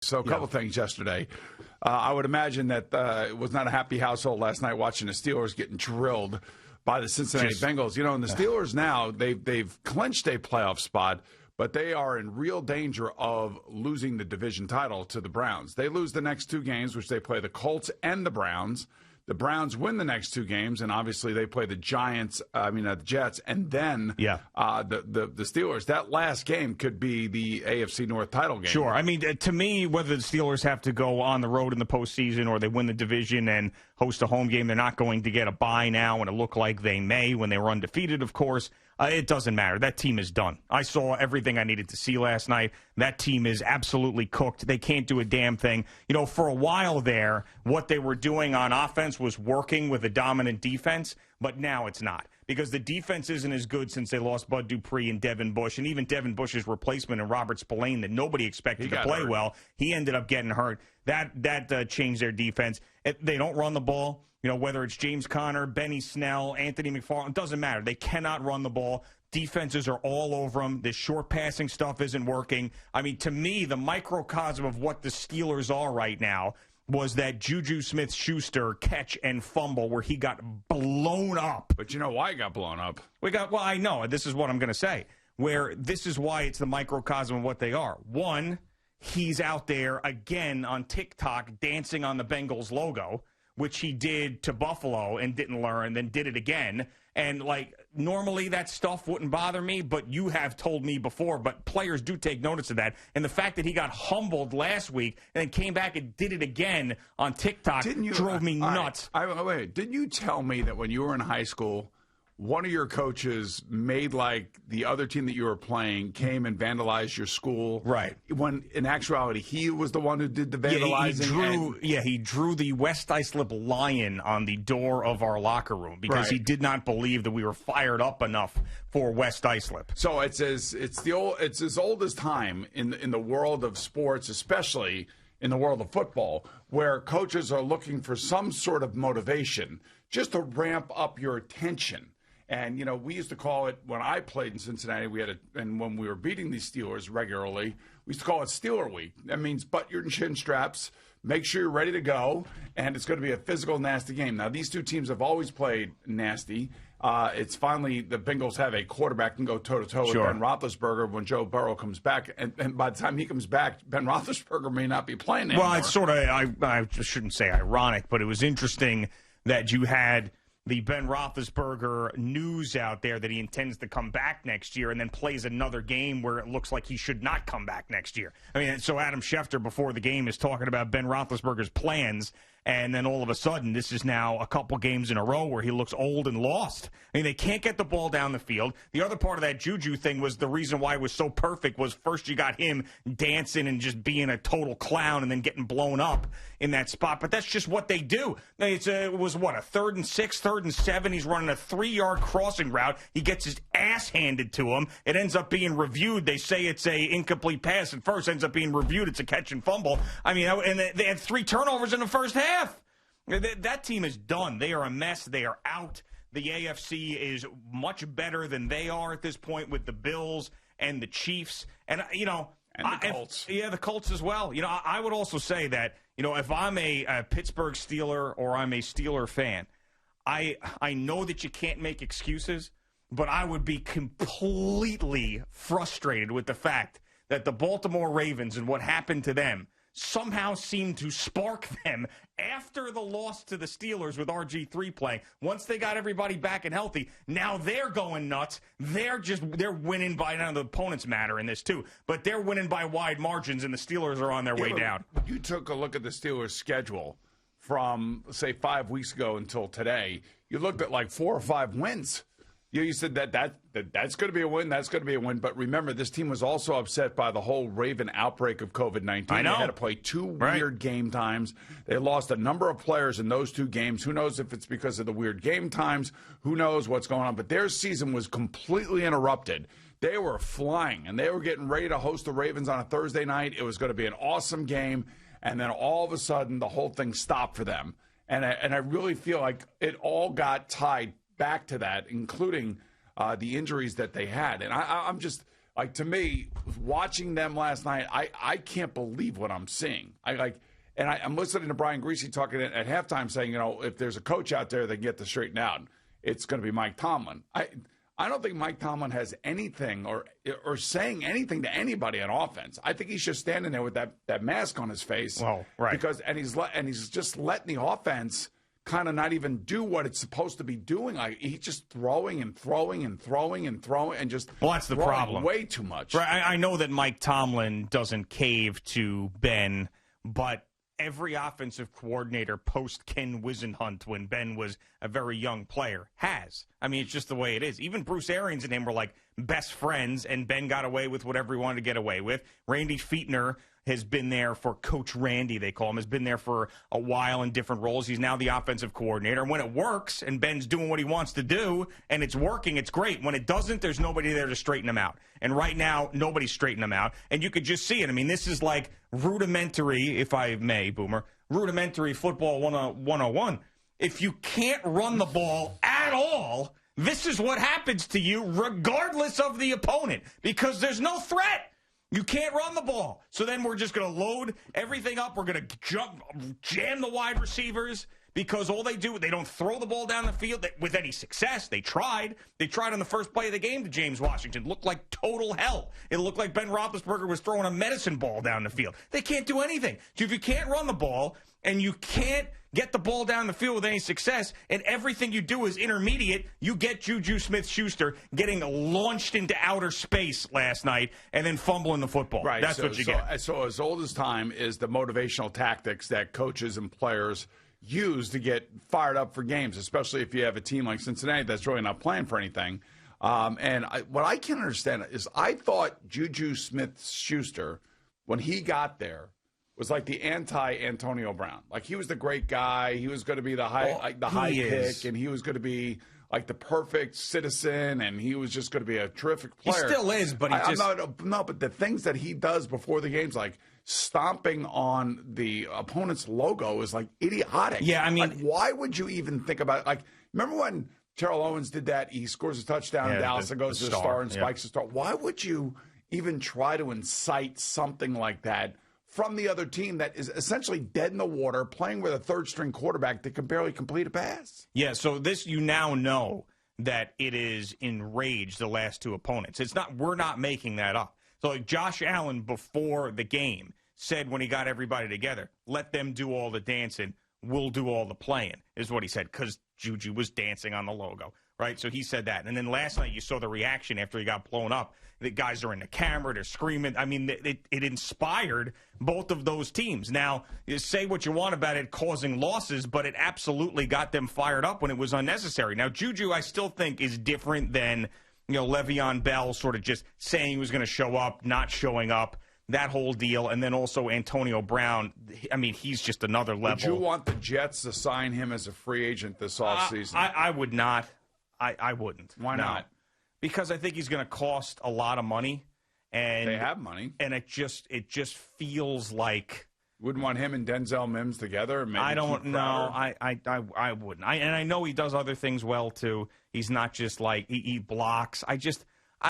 So a couple things yesterday. I would imagine that it was not a happy household last night watching the Steelers getting drilled by the Cincinnati Bengals. You know, and the Steelers now, they've clinched a playoff spot, but they are in real danger of losing the division title to the Browns. They lose the next two games, which they play the Colts and the Browns. The Browns win the next two games, and obviously they play the Jets, and then the Steelers. That last game could be the AFC North title game. Sure. I mean, to me, whether the Steelers have to go on the road in the postseason or they win the division and host a home game, they're not going to get a bye now, and it looked like they may when they were undefeated, of course. It doesn't matter. That team is done. I saw everything I needed to see last night. That team is absolutely cooked. They can't do a damn thing. You know, for a while there, what they were doing on offense was working with a dominant defense, but now it's not. Because the defense isn't as good since they lost Bud Dupree and Devin Bush, and even Devin Bush's replacement and Robert Spillane that nobody expected to play well. He ended up getting hurt. That changed their defense. They don't run the ball. You know, whether it's James Conner, Benny Snell, Anthony McFarland, it doesn't matter. They cannot run the ball. Defenses are all over them. This short passing stuff isn't working. I mean, to me, the microcosm of what the Steelers are right now was that Juju Smith-Schuster catch and fumble where he got blown up. But you know why he got blown up? Well, I know. This is what I'm going to say. Where this is why it's the microcosm of what they are. One, he's out there again on TikTok dancing on the Bengals logo, which he did to Buffalo and didn't learn, then did it again. And, like, normally that stuff wouldn't bother me, but you have told me before, but players do take notice of that. And the fact that he got humbled last week and then came back and did it again on TikTok drove me nuts. Wait, didn't you tell me that when you were in high school, one of your coaches made like the other team that you were playing came and vandalized your school? Right. When in actuality, he was the one who did the vandalizing. He drew the West Islip lion on the door of our locker room because he did not believe that we were fired up enough for West Islip. So it's as old as time in the world of sports, especially in the world of football, where coaches are looking for some sort of motivation just to ramp up your attention. And, you know, we used to call it, when I played in Cincinnati, and when we were beating these Steelers regularly, we used to call it Steeler Week. That means butt your chin straps, make sure you're ready to go, and it's going to be a physical, nasty game. Now, these two teams have always played nasty. It's finally the Bengals have a quarterback can go toe-to-toe with Ben Roethlisberger when Joe Burrow comes back. And by the time he comes back, Ben Roethlisberger may not be playing anymore. Well, it's sort of, I shouldn't say ironic, but it was interesting that you had the Ben Roethlisberger news out there that he intends to come back next year and then plays another game where it looks like he should not come back next year. I mean, so Adam Schefter before the game is talking about Ben Roethlisberger's plans, and then all of a sudden this is now a couple games in a row where he looks old and lost. I mean, they can't get the ball down the field. The other part of that Juju thing was the reason why it was so perfect was first you got him dancing and just being a total clown and then getting blown up in that spot. But that's just what they do. It was, a 3rd and 6, 3rd and 7. He's running a 3-yard crossing route. He gets his ass handed to him. It ends up being reviewed. They say it's a incomplete pass at first. Ends up being reviewed. It's a catch and fumble. I mean, and they had 3 turnovers in the first half. That team is done. They are a mess. They are out. The AFC is much better than they are at this point with the Bills and the Chiefs. And, you know, and the Colts. The Colts as well. You know, I would also say that, you know, if I'm a Pittsburgh Steeler or I'm a Steeler fan, I know that you can't make excuses, but I would be completely frustrated with the fact that the Baltimore Ravens and what happened to them somehow seemed to spark them after the loss to the Steelers with RG3 playing. Once they got everybody back and healthy, now they're going nuts. They're winning by, now the opponents matter in this too, but they're winning by wide margins and the Steelers are on their way down. You took a look at the Steelers' schedule from, say, 5 weeks ago until today. You looked at like 4 or 5 wins. You said that's going to be a win, that's going to be a win. But remember, this team was also upset by the whole Raven outbreak of COVID-19. I know. They had to play 2 weird game times. They lost a number of players in those 2 games. Who knows if it's because of the weird game times? Who knows what's going on? But their season was completely interrupted. They were flying, and they were getting ready to host the Ravens on a Thursday night. It was going to be an awesome game. And then all of a sudden, the whole thing stopped for them. And I really feel like it all got tied back to that, including the injuries that they had. And I'm just Like, to me, watching them last night, I can't believe what I'm seeing. I'm listening to Brian Greasy talking at halftime saying, if there's a coach out there that can get this straightened out, it's going to be Mike Tomlin. I don't think Mike Tomlin has anything or saying anything to anybody on offense. I think he's just standing there with that mask on his face. Well, right. He's just letting the offense kind of not even do what it's supposed to be doing. Like, he's just throwing and throwing and throwing and throwing and just that's the problem. Way too much. Right. I know that Mike Tomlin doesn't cave to Ben, but every offensive coordinator post Ken Wisenhunt, when Ben was a very young player, has. I mean, it's just the way it is. Even Bruce Arians and him were like best friends, and Ben got away with whatever he wanted to get away with. Randy Fichtner has been there for Coach Randy, they call him, has been there for a while in different roles. He's now the offensive coordinator. And when it works and Ben's doing what he wants to do and it's working, it's great. When it doesn't, there's nobody there to straighten him out. And right now, nobody's straightening him out. And you could just see it. I mean, this is like rudimentary, if I may, Boomer, rudimentary football 101. If you can't run the ball at all, this is what happens to you regardless of the opponent, because there's no threat. You can't run the ball. So then we're just going to load everything up. We're going to jam the wide receivers because all they do, they don't throw the ball down the field with any success. They tried. They tried on the first play of the game to James Washington. It looked like total hell. It looked like Ben Roethlisberger was throwing a medicine ball down the field. They can't do anything. So if you can't run the ball and you can't get the ball down the field with any success, and everything you do is intermediate, you get Juju Smith-Schuster getting launched into outer space last night and then fumbling the football. Right. That's what you get. So as old as time is the motivational tactics that coaches and players use to get fired up for games, especially if you have a team like Cincinnati that's really not playing for anything. What I can't understand is I thought Juju Smith-Schuster, when he got there, was like the anti-Antonio Brown. Like, he was the great guy. He was going to be the high pick, and he was going to be like the perfect citizen, and he was just going to be a terrific player. He still is, but but the things that he does before the games, like stomping on the opponent's logo, is like idiotic. Yeah, I mean, like, why would you even think about it? Like, remember when Terrell Owens did that? He scores a touchdown in Dallas and goes to the star and spikes the star. Why would you even try to incite something like that from the other team that is essentially dead in the water, playing with a third-string quarterback that can barely complete a pass? Yeah, so this, you now know that it is enraged the last two opponents. It's not, we're not making that up. So like Josh Allen before the game said when he got everybody together, let them do all the dancing, we'll do all the playing, is what he said, because Juju was dancing on the logo, right? So he said that. And then last night you saw the reaction after he got blown up. The guys are in the camera, they're screaming. I mean, it inspired both of those teams. Now, you say what you want about it causing losses, but it absolutely got them fired up when it was unnecessary. Now, Juju, I still think, is different than, Le'Veon Bell sort of just saying he was going to show up, not showing up, that whole deal. And then also Antonio Brown, I mean, he's just another level. Would you want the Jets to sign him as a free agent this offseason? I would not. I wouldn't. Why not? Because I think he's going to cost a lot of money, and they have money, and it just feels like wouldn't want him and Denzel Mims together. Maybe I don't know. I wouldn't. And I know he does other things well too. He's not just like he blocks. I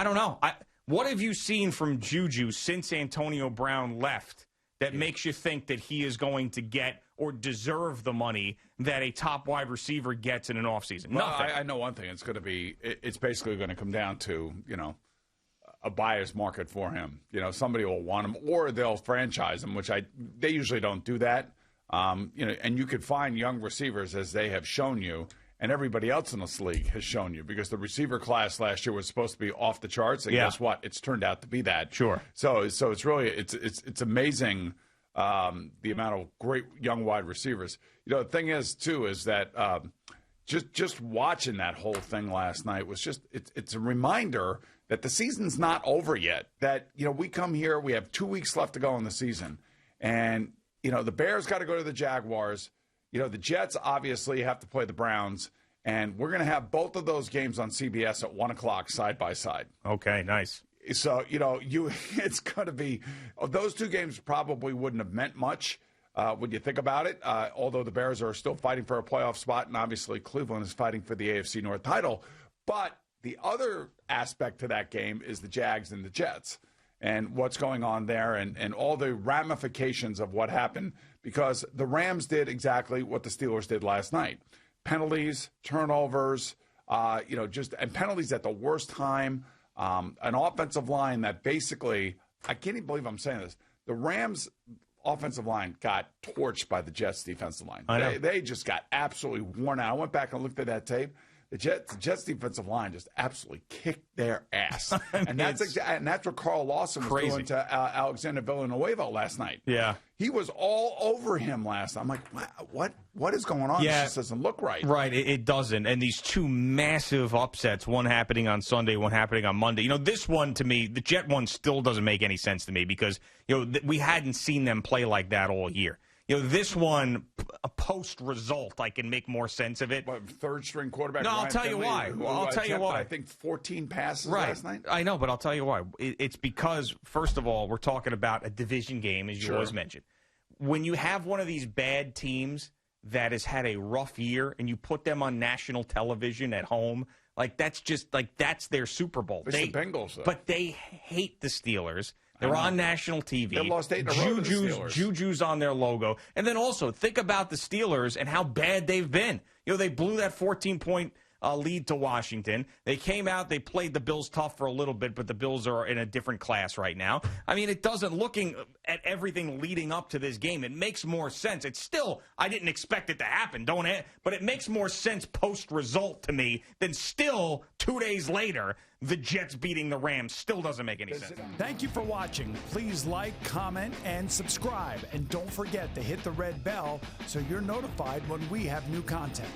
don't know. What have you seen from Juju since Antonio Brown left that makes you think that he is going to get or deserve the money that a top wide receiver gets in an offseason? Well, Nothing. I know one thing. It's basically going to come down to, a buyer's market for him. Somebody will want him, or they'll franchise him, which they usually don't do that. And you could find young receivers, as they have shown you, and everybody else in this league has shown you, because the receiver class last year was supposed to be off the charts, and guess what? It's turned out to be that. Sure. So it's really it's amazing the amount of great young wide receivers. The thing is too is that just watching that whole thing last night was just it's a reminder that the season's not over yet. That we come here, we have 2 weeks left to go in the season, and the Bears got to go to the Jaguars. The Jets obviously have to play the Browns, and we're going to have both of those games on CBS at 1 o'clock side by side. Okay, nice. So, it's going to be – those two games probably wouldn't have meant much when you think about it, although the Bears are still fighting for a playoff spot, and obviously Cleveland is fighting for the AFC North title. But The other aspect to that game is the Jags and the Jets and what's going on there and all the ramifications of what happened, because the Rams did exactly what the Steelers did last night. Penalties, turnovers, and penalties at the worst time. An offensive line that basically, I can't even believe I'm saying this, the Rams offensive line got torched by the Jets defensive line. They just got absolutely worn out. I went back and looked at that tape. The Jets defensive line just absolutely kicked their ass. And that's what Carl Lawson was doing to Alexander Villanueva last night. Yeah. He was all over him last night. I'm like, what is going on? Yeah. This just doesn't look right. Right, it doesn't. And these two massive upsets, one happening on Sunday, one happening on Monday. This one, to me, the Jet one still doesn't make any sense to me because, we hadn't seen them play like that all year. This one, a post-result, I can make more sense of it. Third-string quarterback? No, I'll tell you why. I'll tell you why. I think 14 passes last night. I know, but I'll tell you why. It's because, first of all, we're talking about a division game, as you always mentioned. When you have one of these bad teams that has had a rough year and you put them on national television at home, that's their Super Bowl. It's the Bengals, though. But they hate the Steelers. They're on national TV. They lost 8 in a row to the Steelers. Juju's on their logo. And then also, think about the Steelers and how bad they've been. They blew that 14-point lead to Washington. They came out, they played the Bills tough for a little bit, but the Bills are in a different class right now. I mean, it doesn't, looking at everything leading up to this game, it makes more sense. It's still, I didn't expect it to happen, but it makes more sense post-result to me than still 2 days later, the Jets beating the Rams still doesn't make any sense. Thank you for watching. Please like, comment, and subscribe. And don't forget to hit the red bell so you're notified when we have new content.